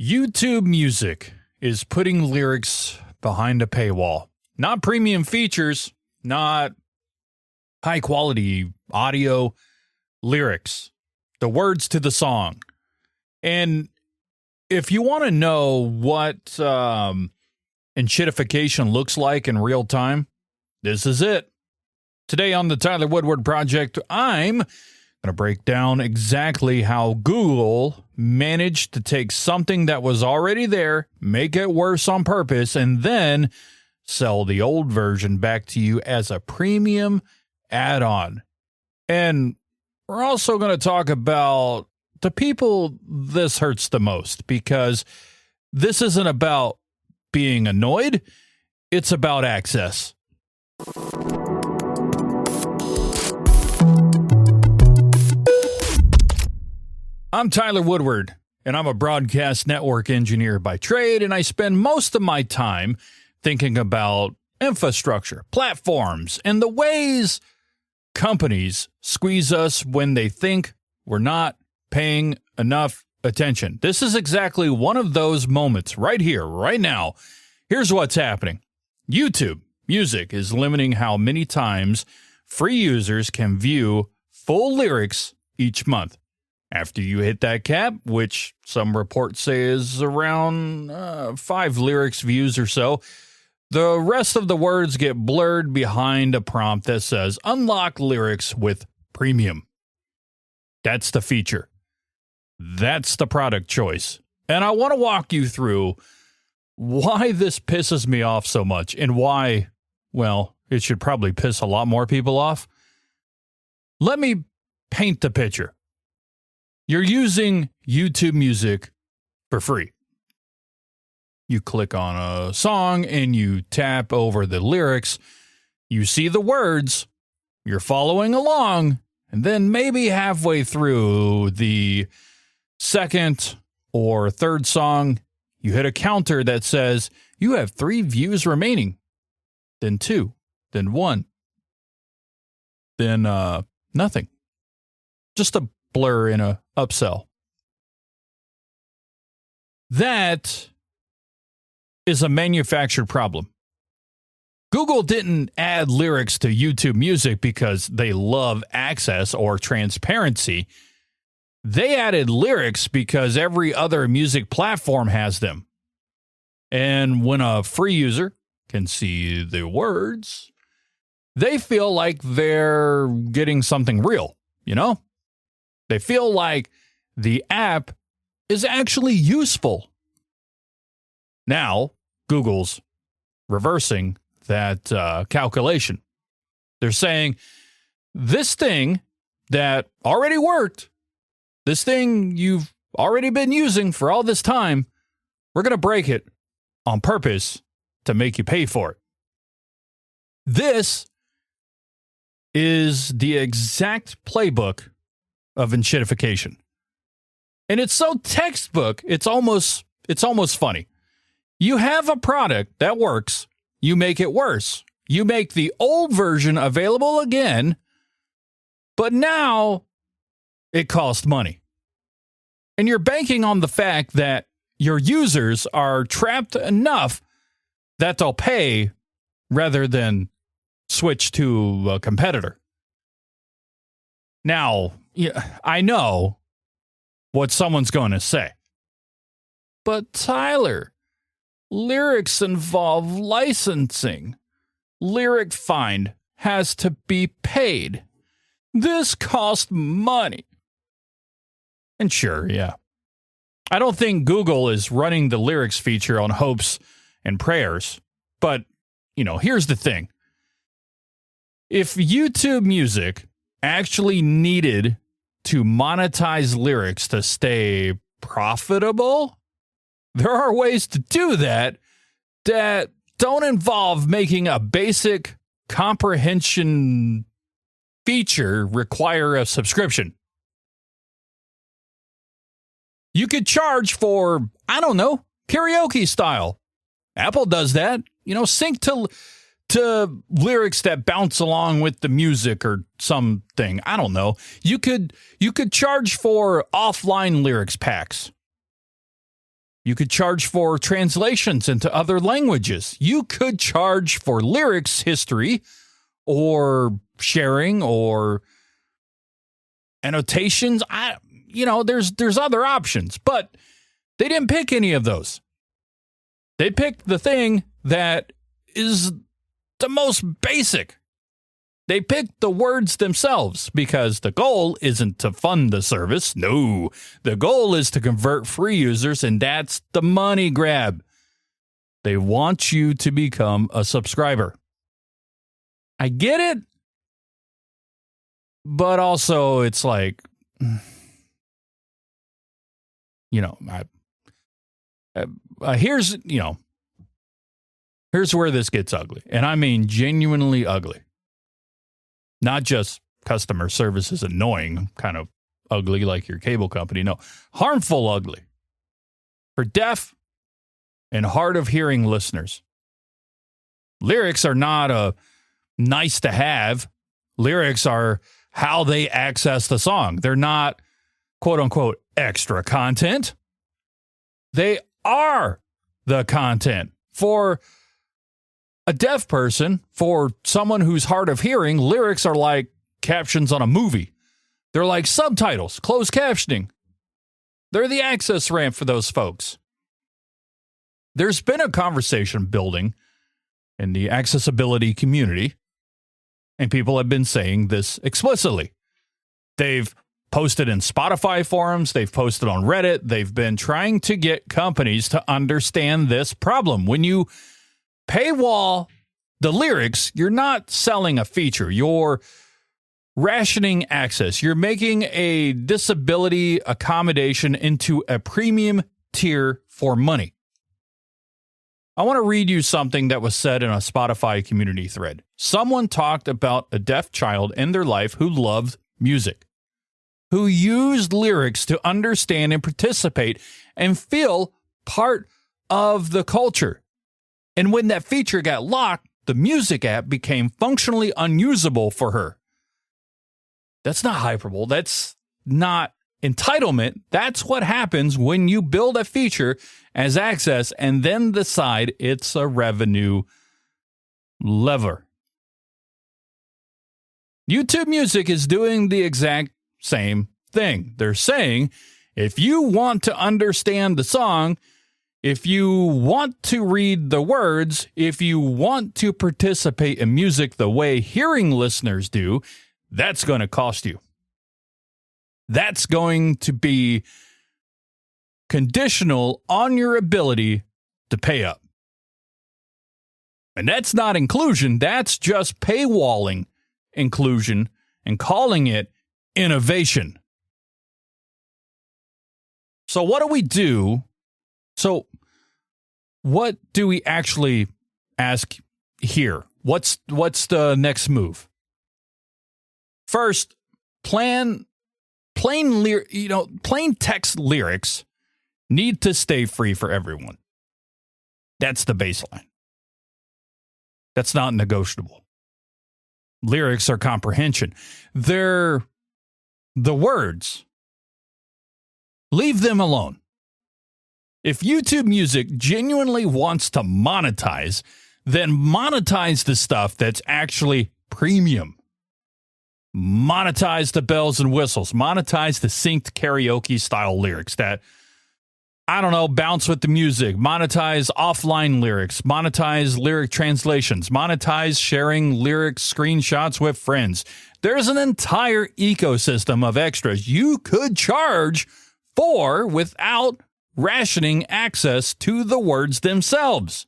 YouTube Music is putting lyrics behind a paywall. Not premium features, not high quality audio, lyrics, the words to the song. And if you want to know what insidification looks like in real time, this is it. Today on the Tyler Woodward Project, I'm going to break down exactly how Google managed to take something that was already there, make it worse on purpose, and then sell the old version back to you as a premium add-on. And we're also going to talk about the people this hurts the most, because this isn't about being annoyed, it's about access. I'm Tyler Woodward, and I'm a broadcast network engineer by trade, and I spend most of my time thinking about infrastructure, platforms, and the ways companies squeeze us when they think we're not paying enough attention. This is exactly one of those moments right here, right now. Here's what's happening. YouTube Music is limiting how many times free users can view full lyrics each month. After you hit that cap, which some reports say is around 5 lyrics views or so, the rest of the words get blurred behind a prompt that says, unlock lyrics with premium. That's the feature. That's the product choice. And I want to walk you through why this pisses me off so much and why, well, it should probably piss a lot more people off. Let me paint the picture. You're using YouTube Music for free. You click on a song and you tap over the lyrics. You see the words. You're following along. And then maybe halfway through the second or third song, you hit a counter that says you have 3 views remaining. Then 2. Then 1. Then nothing. Just a blur in a upsell. That is a manufactured problem. Google didn't add lyrics to YouTube Music because they love access or transparency. They added lyrics because every other music platform has them. And when a free user can see the words, they feel like they're getting something real, you know? They feel like the app is actually useful. Now, Google's reversing that calculation. They're saying this thing that already worked, this thing you've already been using for all this time, we're going to break it on purpose to make you pay for it. This is the exact playbook of insidification. And it's so textbook, it's almost funny. You have a product that works, you make it worse. You make the old version available again, but now it costs money. And you're banking on the fact that your users are trapped enough that they'll pay rather than switch to a competitor. Now, I know what someone's going to say. But Tyler, lyrics involve licensing. Lyric find has to be paid. This costs money. And sure, yeah. I don't think Google is running the lyrics feature on hopes and prayers. But, here's the thing. If YouTube Music actually needed to monetize lyrics to stay profitable, there are ways to do that don't involve making a basic comprehension feature require a subscription. You could charge for, I don't know, karaoke-style. Apple does that. Sync to lyrics that bounce along with the music or something. I don't know. You could charge for offline lyrics packs. You could charge for translations into other languages. You could charge for lyrics history or sharing or annotations. There's other options, but they didn't pick any of those. They picked the thing that is the most basic. They picked the words themselves because the goal isn't to fund the service. No, the goal is to convert free users, and that's the money grab. They want you to become a subscriber. I get it, but also it's like, here's where this gets ugly, and I mean genuinely ugly. Not just customer service is annoying, kind of ugly like your cable company. No, harmful ugly. For deaf and hard of hearing listeners, lyrics are not a nice to have. Lyrics are how they access the song. They're not, quote unquote, extra content. They are the content. For a deaf person, for someone who's hard of hearing, lyrics are like captions on a movie. They're like subtitles, closed captioning. They're the access ramp for those folks. There's been a conversation building in the accessibility community, and people have been saying this explicitly. They've posted in Spotify forums, they've posted on Reddit, they've been trying to get companies to understand this problem. When you paywall the lyrics, you're not selling a feature. You're rationing access. You're making a disability accommodation into a premium tier for money. I want to read you something that was said in a Spotify community thread. Someone talked about a deaf child in their life who loved music, who used lyrics to understand and participate and feel part of the culture. And when that feature got locked, the music app became functionally unusable for her. That's not hyperbole. That's not entitlement. That's what happens when you build a feature as access and then decide it's a revenue lever. YouTube Music is doing the exact same thing. They're saying, if you want to understand the song, if you want to read the words, if you want to participate in music the way hearing listeners do, that's going to cost you. That's going to be conditional on your ability to pay up. And that's not inclusion. That's just paywalling inclusion and calling it innovation. So what do we do? So what do we actually ask here? What's the next move? First, plain text lyrics need to stay free for everyone. That's the baseline. That's not negotiable. Lyrics are comprehension. They're the words. Leave them alone. If YouTube Music genuinely wants to monetize, then monetize the stuff that's actually premium. Monetize the bells and whistles. Monetize the synced karaoke-style lyrics that, bounce with the music. Monetize offline lyrics. Monetize lyric translations. Monetize sharing lyric screenshots with friends. There's an entire ecosystem of extras you could charge for without rationing access to the words themselves.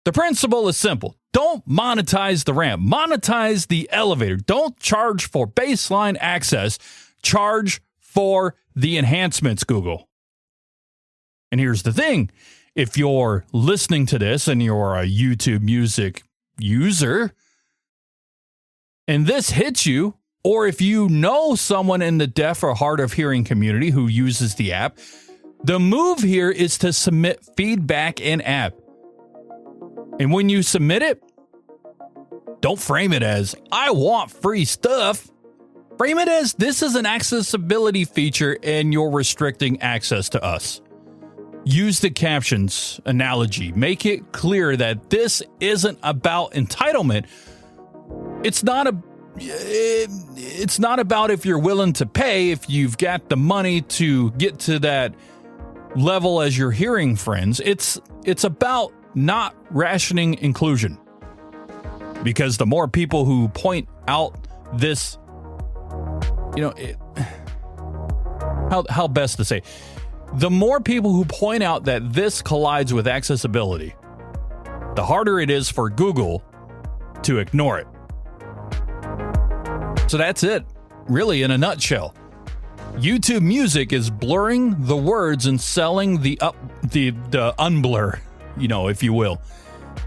The principle is simple. Don't monetize the ramp. Monetize the elevator. Don't charge for baseline access. Charge for the enhancements, Google. And here's the thing. If you're listening to this and you're a YouTube Music user, and this hits you, or if you know someone in the deaf or hard of hearing community who uses the app, the move here is to submit feedback in app. And when you submit it, don't frame it as, I want free stuff. Frame it as, this is an accessibility feature and you're restricting access to us. use the captions analogy. Make it clear that this isn't about entitlement. It's not about if you're willing to pay, if you've got the money to get to that level as your hearing friends. It's about not rationing inclusion. Because the more people who point out this, how best to say, the more people who point out that this collides with accessibility, the harder it is for Google to ignore it. So that's it, really, in a nutshell. YouTube Music is blurring the words and selling the unblur, if you will.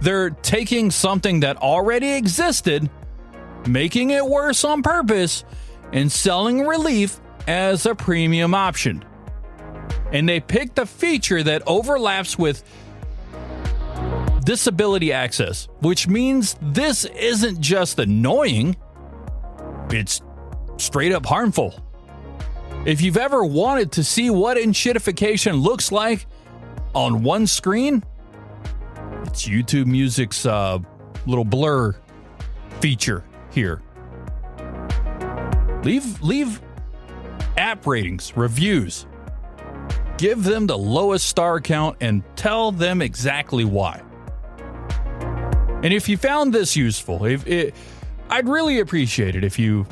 They're taking something that already existed, making it worse on purpose, and selling relief as a premium option. And they picked a feature that overlaps with disability access, which means this isn't just annoying, it's straight up harmful. If you've ever wanted to see what insidification looks like on one screen, it's YouTube Music's little blur feature here. Leave app ratings, reviews. Give them the lowest star count and tell them exactly why. And if you found this useful, I'd really appreciate it if you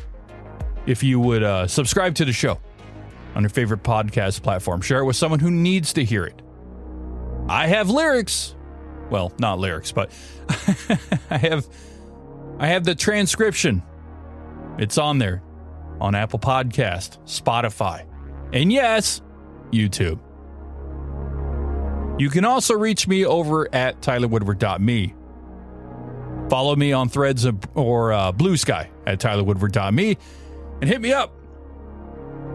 would subscribe to the show on your favorite podcast platform. Share it with someone who needs to hear it. I have lyrics. Well, not lyrics, but I have the transcription. It's on there on Apple Podcast, Spotify, and yes, YouTube. You can also reach me over at tylerwoodward.me. Follow me on Threads or Blue Sky at tylerwoodward.me, and hit me up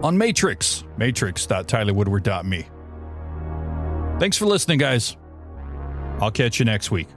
on matrix.tylerwoodward.me. Thanks for listening, guys. I'll catch you next week.